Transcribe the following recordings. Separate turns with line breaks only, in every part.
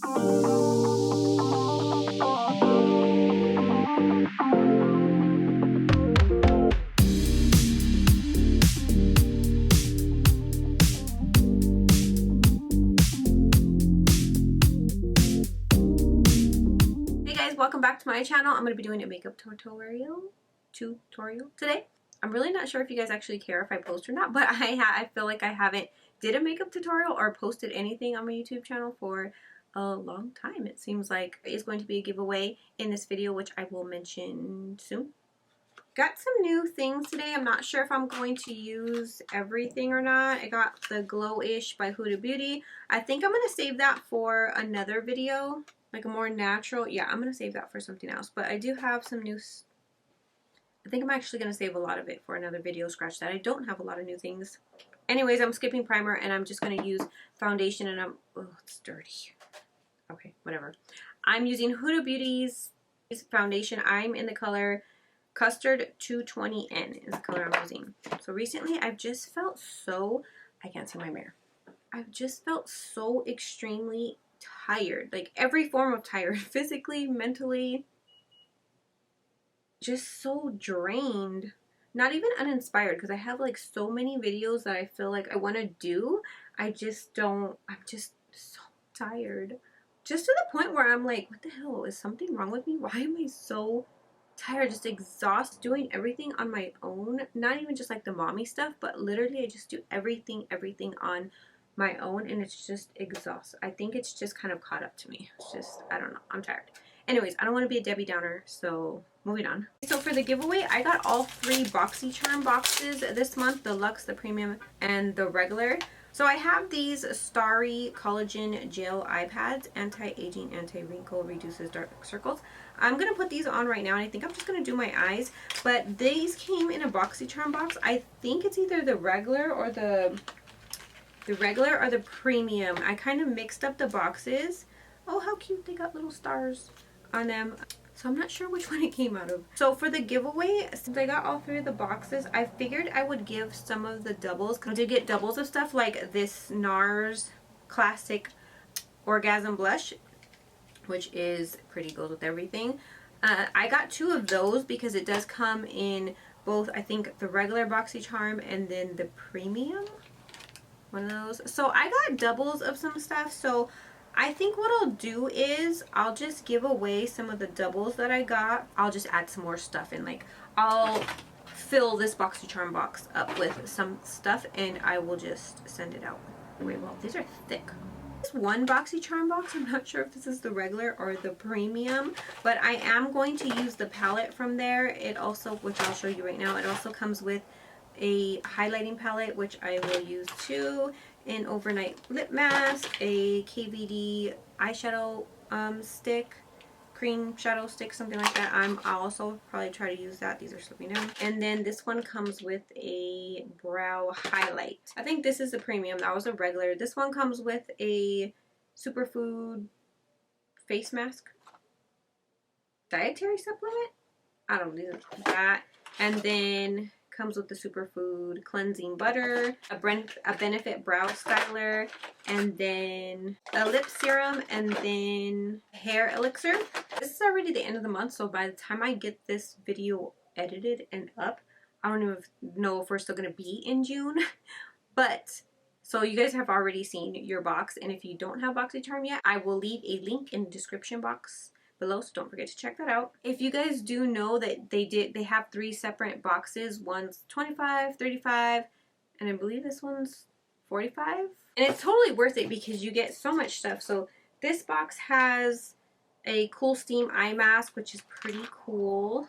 Welcome back to my channel. I'm going to be doing a makeup tutorial today. I'm really not sure if you guys actually care if I post or not, but I feel like I haven't did a makeup tutorial or posted anything on my YouTube channel for a long time. It seems like it's going to be a giveaway in this video, which I will mention soon. Got some new things today. I'm not sure if I'm going to use everything or not. I got the Glow-ish by Huda Beauty. I think I'm going to save that for another video, like a more natural. Yeah, I'm going to save that for something else. But I do have some new. I think I'm actually going to save a lot of it for another video. Scratch that. I don't have a lot of new things. Anyways, I'm skipping primer and I'm just going to use foundation, and oh, it's dirty. Okay, whatever. I'm using Huda Beauty's foundation. I'm in the color Custard 220N is the color I'm using. So recently I've just felt so, I can't see my mirror. I've just felt so extremely tired. Like every form of tired, physically, mentally, just so drained. Not even uninspired, because I have like so many videos that I feel like I want to do. I just don't, I'm just so tired. Just to the point where I'm like, what the hell? Is something wrong with me? Why am I so tired, just exhausted, doing everything on my own? Not even just like the mommy stuff, but literally I just do everything on my own, and it's just exhausting. I think it's just kind of caught up to me. It's just, I don't know, I'm tired. Anyways, I don't want to be a Debbie Downer, so moving on. So for the giveaway, I got all 3 Boxycharm boxes this month, the Luxe, the Premium, and the regular. So I have these Starry Collagen Gel Eye Pads, anti-aging, anti-wrinkle, reduces dark circles. I'm going to put these on right now, and I think I'm just going to do my eyes. But these came in a Boxycharm box. I think it's either the regular or the Premium. I kind of mixed up the boxes. Oh, how cute. They got little stars on them. So I'm not sure which one it came out of. So for the giveaway, since I got all 3 of the boxes, I figured I would give some of the doubles. I did get doubles of stuff like this NARS Classic Orgasm Blush, which is pretty, goes with everything. I got 2 of those because it does come in both, I think, the regular Boxycharm and then the Premium. One of those. So I got doubles of some stuff. So I think what I'll do is I'll just give away some of the doubles that I got. I'll just add some more stuff in. Like, I'll fill this Boxycharm box up with some stuff and I will just send it out. Wait, well, these are thick. This one Boxycharm box, I'm not sure if this is the regular or the Premium, but I am going to use the palette from there. It also, which I'll show you right now, it also comes with a highlighting palette, which I will use too, an overnight lip mask, a KVD eyeshadow stick, cream shadow stick, something like that. I'll also probably try to use that. These are slipping down. And then this one comes with a brow highlight. I think this is the Premium. That was a regular. This one comes with a superfood face mask, dietary supplement. I don't know that. And then comes with the superfood cleansing butter, a benefit brow styler, and then a lip serum, and then hair elixir. This is already the end of the month, so by the time I get this video edited and up, I don't even know if we're still going to be in June. But so you guys have already seen your box, and if you don't have Boxycharm yet, I will leave a link in the description box below, so don't forget to check that out. If you guys do know that they have 3 separate boxes. One's 25, 35, and I believe this one's 45. And it's totally worth it because you get so much stuff. So this box has a Cool Steam eye mask, which is pretty cool.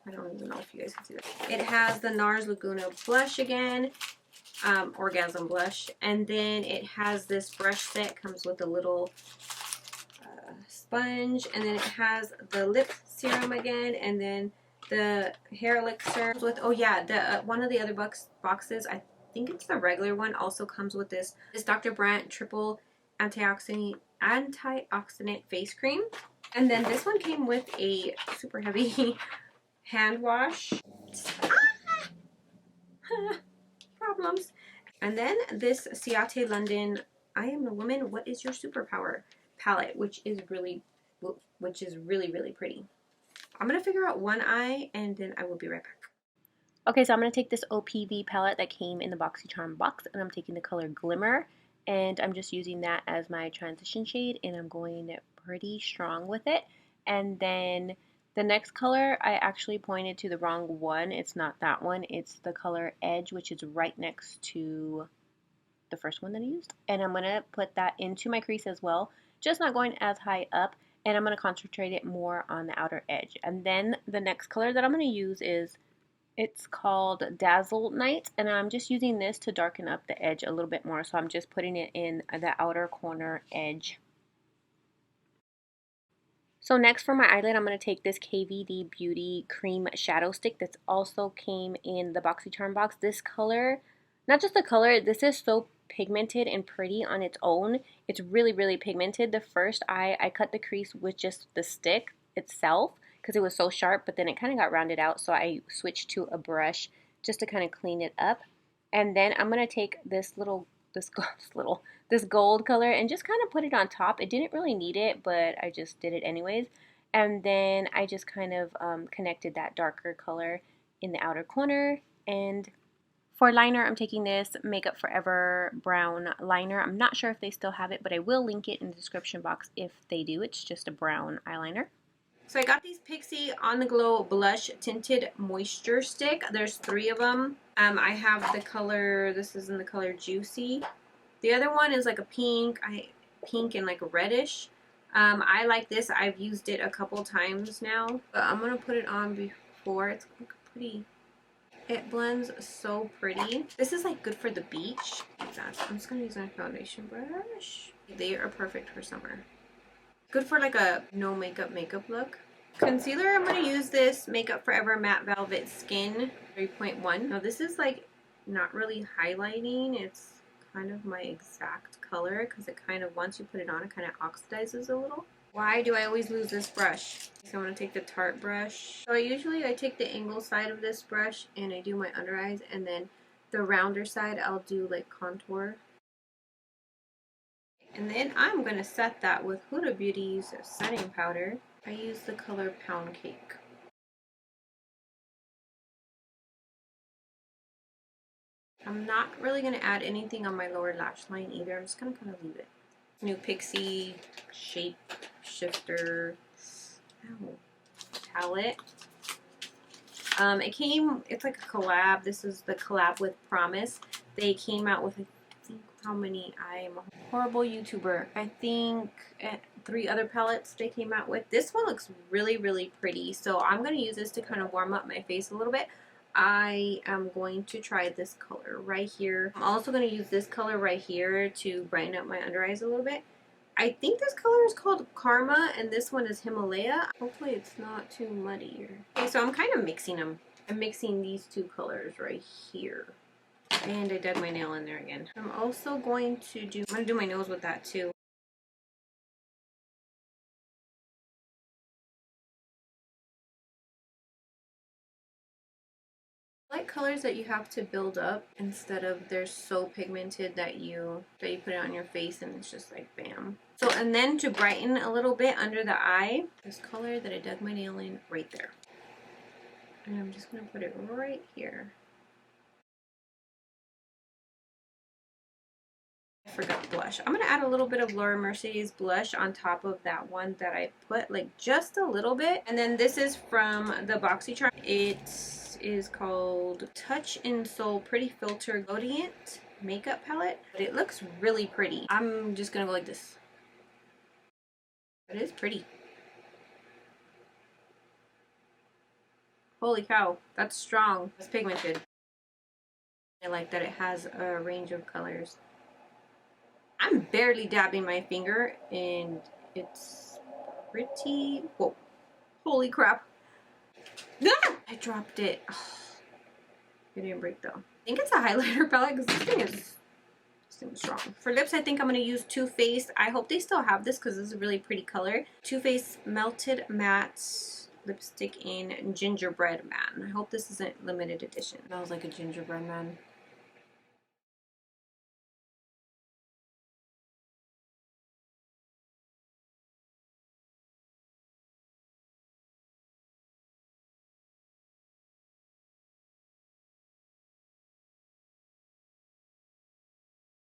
I don't even know if you guys can see that. It has the NARS Laguna blush again, Orgasm blush, and then it has this brush set. Comes with a little sponge, and then it has the lip serum again, and then the hair elixir with, oh yeah, the one of the other boxes, I think it's the regular one, also comes with this Dr. Brandt triple antioxidant face cream. And then this one came with a super heavy hand wash. Problems. And then this Ciate London I Am the Woman, What is Your Superpower palette, which is really really pretty. I'm gonna figure out one eye and then I will be right back. Okay, so I'm going to take this OPV palette that came in the Boxycharm box, and I'm taking the color Glimmer, and I'm just using that as my transition shade, and I'm going pretty strong with it. And then the next color, I actually pointed to the wrong one. It's not that one. It's the color Edge, which is right next to the first one that I used. And I'm going to put that into my crease as well, just not going as high up, and I'm going to concentrate it more on the outer edge. And then the next color that I'm going to use is, it's called Dazzle Night, and I'm just using this to darken up the edge a little bit more, so I'm just putting it in the outer corner edge. So next for my eyelid, I'm going to take this KVD Beauty Cream Shadow Stick that's also came in the Boxycharm box. This color, not just the color, this is so pigmented and pretty on its own. It's really pigmented. The first eye, I cut the crease with just the stick itself, because it was so sharp, but then it kind of got rounded out, so I switched to a brush just to kind of clean it up. And then I'm going to take this gold color and just kind of put it on top. It didn't really need it, but I just did it anyways. And then I just kind of connected that darker color in the outer corner. And for liner, I'm taking this Makeupforever brown liner. I'm not sure if they still have it, but I will link it in the description box if they do. It's just a brown eyeliner. So I got these Pixi On The Glow Blush Tinted Moisture Stick. There's 3 of them. I have the color, this is in the color Juicy. The other one is like a pink and like a reddish. I like this. I've used it a couple times now. But I'm going to put it on before. It's pretty. It blends so pretty. This is like good for the beach. I'm just going to use my foundation brush. They are perfect for summer. Good for like a no makeup look. Concealer, I'm going to use this Makeupforever Matte Velvet Skin 3.1. Now this is like not really highlighting. It's kind of my exact color because it kind of, once you put it on, it kind of oxidizes a little. Why do I always lose this brush? So I'm going to take the Tarte brush. So I take the angle side of this brush and I do my under eyes, and then the rounder side I'll do like contour. And then I'm going to set that with Huda Beauty's setting powder. I use the color Pound Cake. I'm not really going to add anything on my lower lash line either. I'm just going to kind of leave it. New Pixi Shape Shifter palette. It's like a collab. This is the collab with Promise. They came out with, how many? I am a horrible YouTuber. I think 3 other palettes they came out with. This one looks really pretty, so I'm going to use this to kind of warm up my face a little bit. I am going to try this color right here. I'm also going to use this color right here to brighten up my under eyes a little bit. I think this color is called Karma, and this one is Himalaya. Hopefully it's not too muddy. Okay, so I'm kind of mixing them. I'm mixing these 2 colors right here. And I dug my nail in there again. I'm also going to do my nose with that too. I like colors that you have to build up instead of they're so pigmented that you put it on your face and it's just like bam. So, and then to brighten a little bit under the eye, this color that I dug my nail in right there. And I'm just going to put it right here. I forgot blush. I'm going to add a little bit of Laura Mercier's blush on top of that one that I put, like just a little bit. And then this is from the Boxycharm. It is called Touch in Soul Pretty Filter Gradient Makeup Palette. But it looks really pretty. I'm just going to go like this. It is pretty. Holy cow, that's strong. It's pigmented. I like that it has a range of colors. I'm barely dabbing my finger and it's pretty, whoa, holy crap. Ah! I dropped it. Oh, it didn't break though. I think it's a highlighter palette because this thing is strong. For lips, I think I'm going to use Too Faced. I hope they still have this because this is a really pretty color. Too Faced Melted Matte Lipstick in Gingerbread Man. I hope this isn't limited edition. It smells like a gingerbread man.